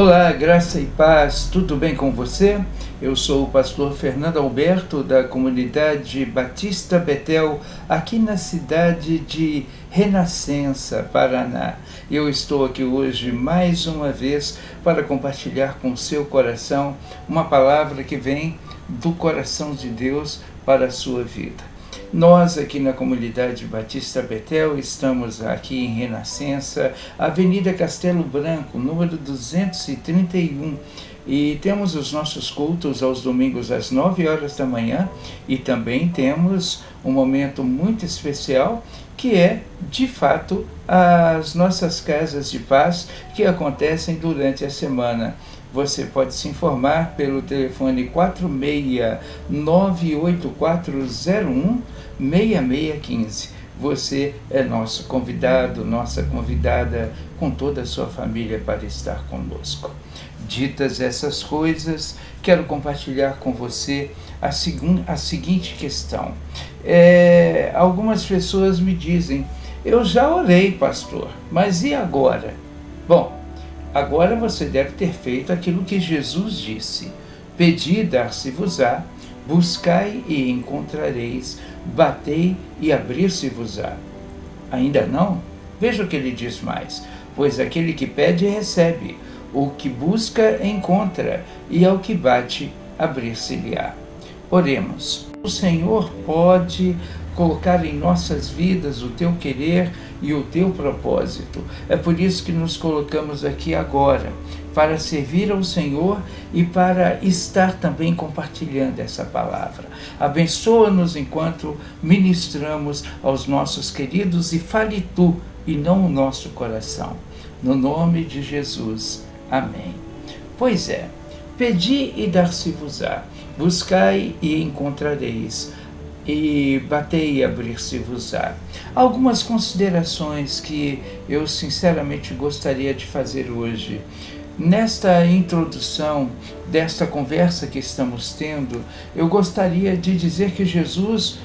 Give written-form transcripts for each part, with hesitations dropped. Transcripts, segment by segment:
Olá, graça e paz, tudo bem com você? Eu sou o pastor Fernando Alberto, da comunidade Batista Betel, aqui na cidade de Renascença, Paraná. Eu estou aqui hoje mais uma vez para compartilhar com o seu coração uma palavra que vem do coração de Deus para a sua vida. Nós aqui na comunidade Batista Betel estamos aqui em Renascença, Avenida Castelo Branco, número 231, e temos os nossos cultos aos domingos às 9 horas da manhã e também temos um momento muito especial que é, de fato, as nossas casas de paz que acontecem durante a semana. Você pode se informar pelo telefone 46984016615. Você é nosso convidado, nossa convidada, com toda a sua família para estar conosco. Ditas essas coisas, quero compartilhar com você a seguinte questão. Algumas pessoas me dizem, eu já orei, pastor, mas e agora? Bom, agora você deve ter feito aquilo que Jesus disse: pedi e dar-se-vos-á, buscai e encontrareis, batei e abrir-se-vos-á. Ainda não? Veja o que ele diz mais: pois aquele que pede recebe, o que busca encontra, e ao que bate abrir-se-lhe-á. Oremos. O Senhor pode colocar em nossas vidas o teu querer e o teu propósito. É por isso que nos colocamos aqui agora, para servir ao Senhor e para estar também compartilhando essa palavra. Abençoa-nos enquanto ministramos aos nossos queridos e fale tu e não o nosso coração. No nome de Jesus. Amém. Pois é, pedi e dar-se-vos-á, buscai e encontrareis, e batei e abrir-se-vos-á. Algumas considerações que eu sinceramente gostaria de fazer hoje. Nesta introdução desta conversa que estamos tendo, eu gostaria de dizer que Jesus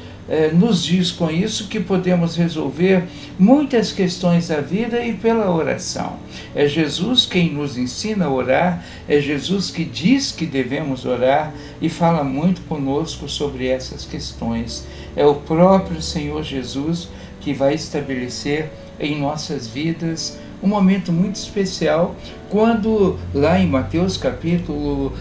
nos diz com isso que podemos resolver muitas questões da vida e pela oração. É Jesus quem nos ensina a orar, é Jesus que diz que devemos orar e fala muito conosco sobre essas questões. É o próprio Senhor Jesus que vai estabelecer em nossas vidas um momento muito especial, quando lá em Mateus capítulo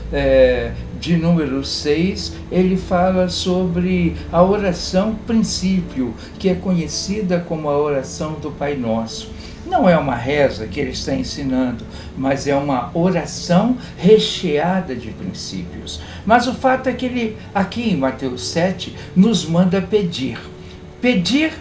de número 6, ele fala sobre a oração princípio, que é conhecida como a oração do Pai Nosso. Não é uma reza que ele está ensinando, mas é uma oração recheada de princípios. Mas o fato é que ele, aqui em Mateus 7, nos manda pedir. Pedir,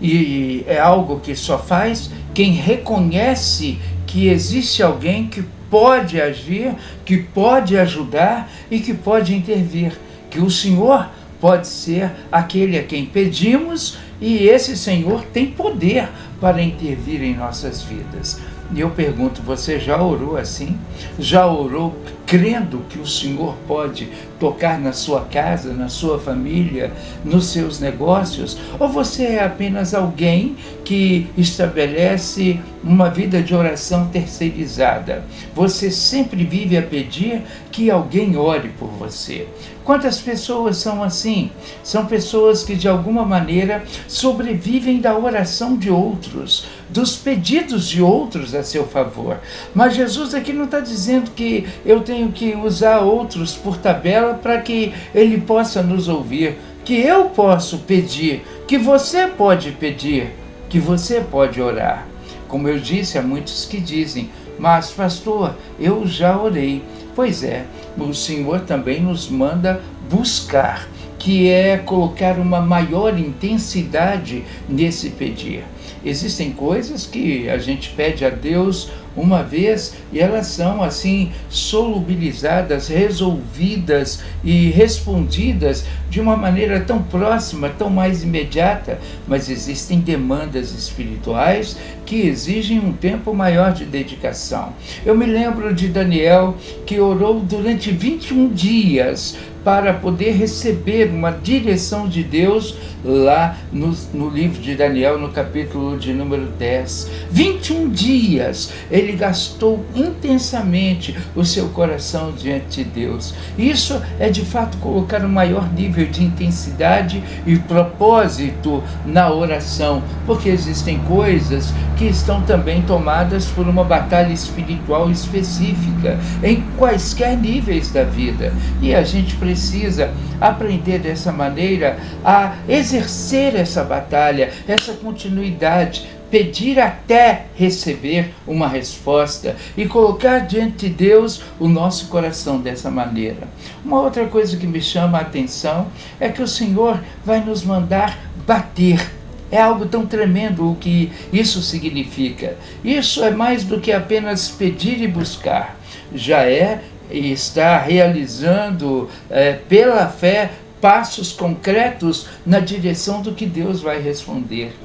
e é algo que só faz quem reconhece que existe alguém que pode agir, que pode ajudar e que pode intervir. Que o Senhor pode ser aquele a quem pedimos e esse Senhor tem poder para intervir em nossas vidas. E eu pergunto, você já orou assim? Já orou crendo que o Senhor pode tocar na sua casa, na sua família, nos seus negócios? Ou você é apenas alguém que estabelece uma vida de oração terceirizada? Você sempre vive a pedir que alguém ore por você. Quantas pessoas são assim? São pessoas que de alguma maneira sobrevivem da oração de outros, dos pedidos de outros a seu favor. Mas Jesus aqui não está dizendo que eu tenho que usar outros por tabela para que ele possa nos ouvir, que eu posso pedir, que você pode pedir, que você pode orar. Como eu disse, há muitos que dizem, mas pastor, eu já orei. Pois é, o Senhor também nos manda buscar, que é colocar uma maior intensidade nesse pedir. Existem coisas que a gente pede a Deus uma vez e elas são assim solubilizadas, resolvidas e respondidas de uma maneira tão próxima, tão mais imediata, mas existem demandas espirituais que exigem um tempo maior de dedicação. Eu me lembro de Daniel, que orou durante 21 dias para poder receber uma direção de Deus lá no livro de Daniel, no capítulo de número 10. 21 dias ele gastou intensamente o seu coração diante de Deus. Isso é de fato colocar um maior nível de intensidade e propósito na oração, porque existem coisas que estão também tomadas por uma batalha espiritual específica em quaisquer níveis da vida, e a gente precisa aprender dessa maneira a exercer essa batalha, essa continuidade, pedir até receber uma resposta e colocar diante de Deus o nosso coração dessa maneira. Uma outra coisa que me chama a atenção é que o Senhor vai nos mandar bater. É algo tão tremendo o que isso significa. Isso é mais do que apenas pedir e buscar. Já é e está realizando pela fé passos concretos na direção do que Deus vai responder.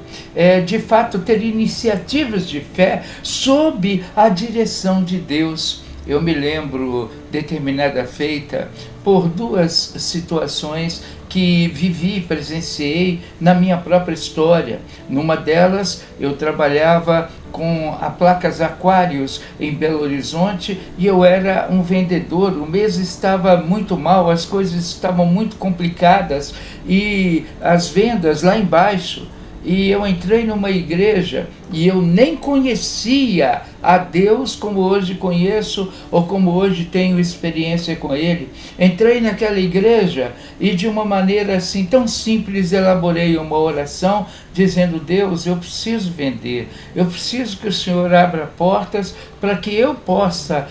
De fato, ter iniciativas de fé sob a direção de Deus. Eu me lembro, determinada feita, por duas situações que vivi, presenciei na minha própria história. Numa delas, eu trabalhava com a Placas Aquários em Belo Horizonte e eu era um vendedor. O mês estava muito mal, as coisas estavam muito complicadas e as vendas lá embaixo. E eu entrei numa igreja e eu nem conhecia a Deus como hoje conheço ou como hoje tenho experiência com Ele. Entrei naquela igreja e de uma maneira assim tão simples elaborei uma oração dizendo: Deus, eu preciso vender, eu preciso que o Senhor abra portas para que eu possa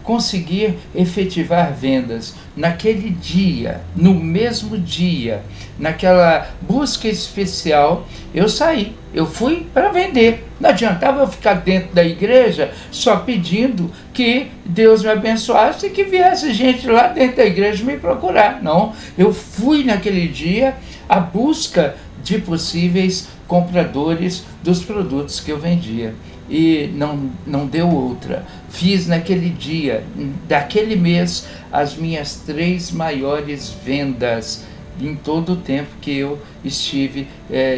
conseguir efetivar vendas. Naquele dia, no mesmo dia, naquela busca especial, eu saí. Eu fui para vender. Não adiantava eu ficar dentro da igreja só pedindo que Deus me abençoasse e que viesse gente lá dentro da igreja me procurar. Não, eu fui naquele dia à busca de possíveis compradores dos produtos que eu vendia. E não deu outra. Fiz naquele dia, daquele mês, as minhas 3 maiores vendas em todo o tempo que eu estive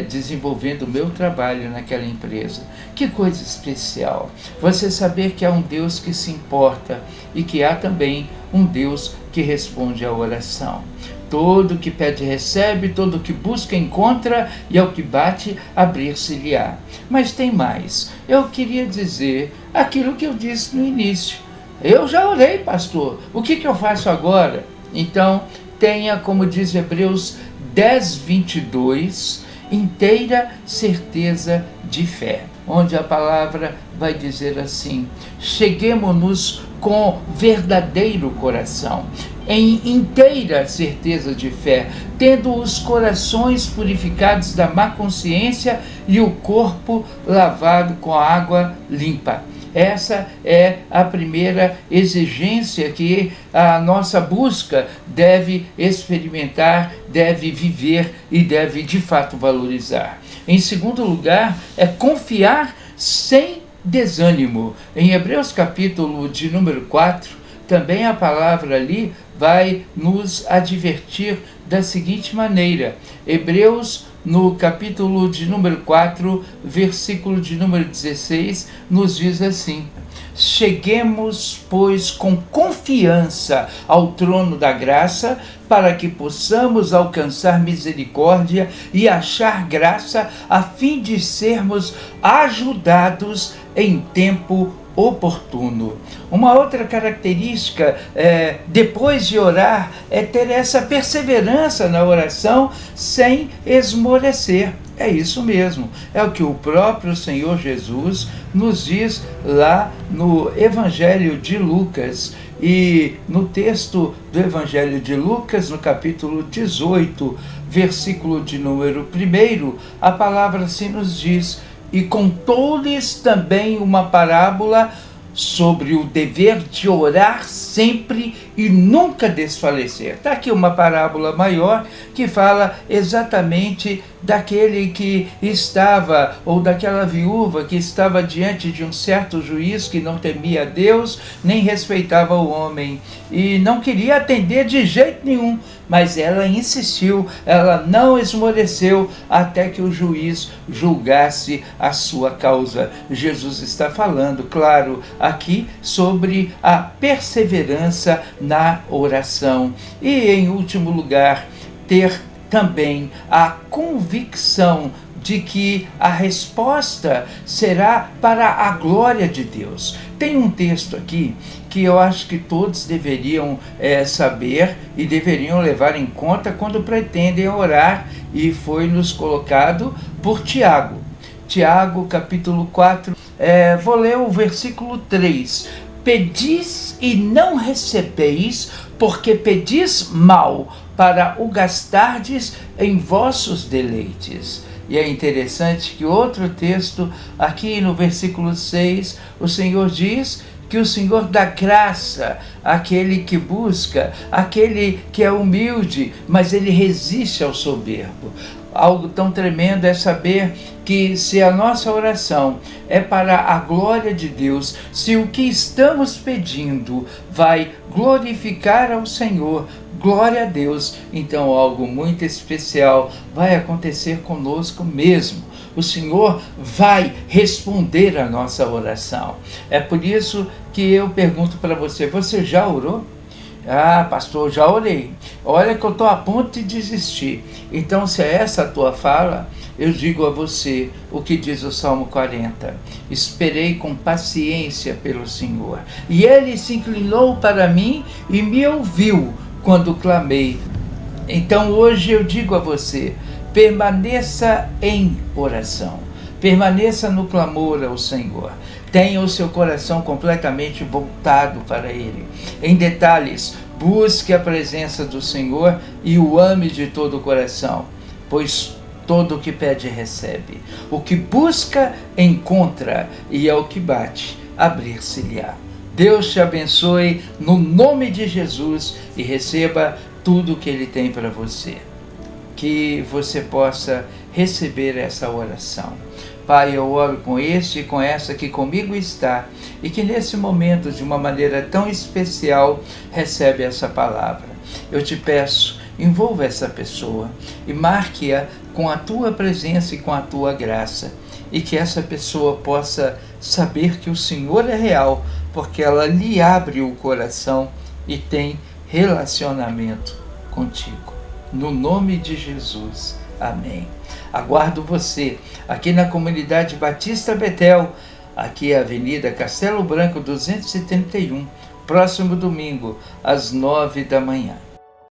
desenvolvendo o meu trabalho naquela empresa. Que coisa especial! Você saber que há um Deus que se importa e que há também um Deus que responde à oração. Todo que pede recebe, todo que busca encontra, e ao que bate abrir-se-lhe-á. Mas tem mais. Eu queria dizer aquilo que eu disse no início. Eu já orei, pastor. O que eu faço agora? Então, tenha, como diz Hebreus 10:22, inteira certeza de fé, onde a palavra vai dizer assim: cheguemo-nos com verdadeiro coração, em inteira certeza de fé, tendo os corações purificados da má consciência e o corpo lavado com água limpa. Essa é a primeira exigência que a nossa busca deve experimentar, deve viver e deve de fato valorizar. Em segundo lugar, é confiar sem desânimo. Em Hebreus capítulo de número 4, também a palavra ali vai nos advertir da seguinte maneira. Hebreus, no capítulo de número 4, versículo de número 16, nos diz assim: cheguemos, pois, com confiança ao trono da graça, para que possamos alcançar misericórdia e achar graça, a fim de sermos ajudados em tempo oportuno. Uma outra característica, depois de orar, é ter essa perseverança na oração sem esmorecer. É isso mesmo, é o que o próprio Senhor Jesus nos diz lá no Evangelho de Lucas. E no texto do Evangelho de Lucas, no capítulo 18, versículo de número 1, a palavra assim nos diz: e contou-lhes também uma parábola sobre o dever de orar sempre e nunca desfalecer. Está aqui uma parábola maior que fala exatamente daquele que estava, ou daquela viúva que estava diante de um certo juiz que não temia a Deus, nem respeitava o homem, e não queria atender de jeito nenhum, mas ela insistiu, ela não esmoreceu até que o juiz julgasse a sua causa. Jesus está falando, claro, aqui sobre a perseverança na oração. E, em último lugar, ter também a convicção de que a resposta será para a glória de Deus. Tem um texto aqui que eu acho que todos deveriam saber e deveriam levar em conta quando pretendem orar, e foi nos colocado por Tiago. Tiago, capítulo 4, vou ler o versículo 3. Pedis e não recebeis, porque pedis mal, para o gastardes em vossos deleites. E é interessante que outro texto, aqui no versículo 6, o Senhor diz que o Senhor dá graça àquele que busca, àquele que é humilde, mas ele resiste ao soberbo. Algo tão tremendo é saber que, se a nossa oração é para a glória de Deus, se o que estamos pedindo vai glorificar ao Senhor, glória a Deus, então algo muito especial vai acontecer conosco mesmo. O Senhor vai responder a nossa oração. É por isso que eu pergunto para você: você já orou? Ah, pastor, já orei. Olha que eu estou a ponto de desistir. Então, se é essa a tua fala, eu digo a você o que diz o Salmo 40. Esperei com paciência pelo Senhor, e Ele se inclinou para mim e me ouviu quando clamei. Então, hoje eu digo a você: permaneça em oração. Permaneça no clamor ao Senhor. Tenha o seu coração completamente voltado para Ele. Em detalhes, busque a presença do Senhor e o ame de todo o coração, pois todo o que pede recebe. O que busca, encontra, e ao que bate, abrir-se-lhe-á. Deus te abençoe no nome de Jesus e receba tudo o que Ele tem para você. Que você possa receber essa oração. Pai, eu oro com este e com essa que comigo está, e que nesse momento, de uma maneira tão especial, recebe essa palavra. Eu te peço, envolva essa pessoa e marque-a com a tua presença e com a tua graça, e que essa pessoa possa saber que o Senhor é real, porque ela lhe abre o coração e tem relacionamento contigo. No nome de Jesus. Amém. Aguardo você aqui na Comunidade Batista Betel, aqui é a Avenida Castelo Branco 231, próximo domingo, às 9 da manhã.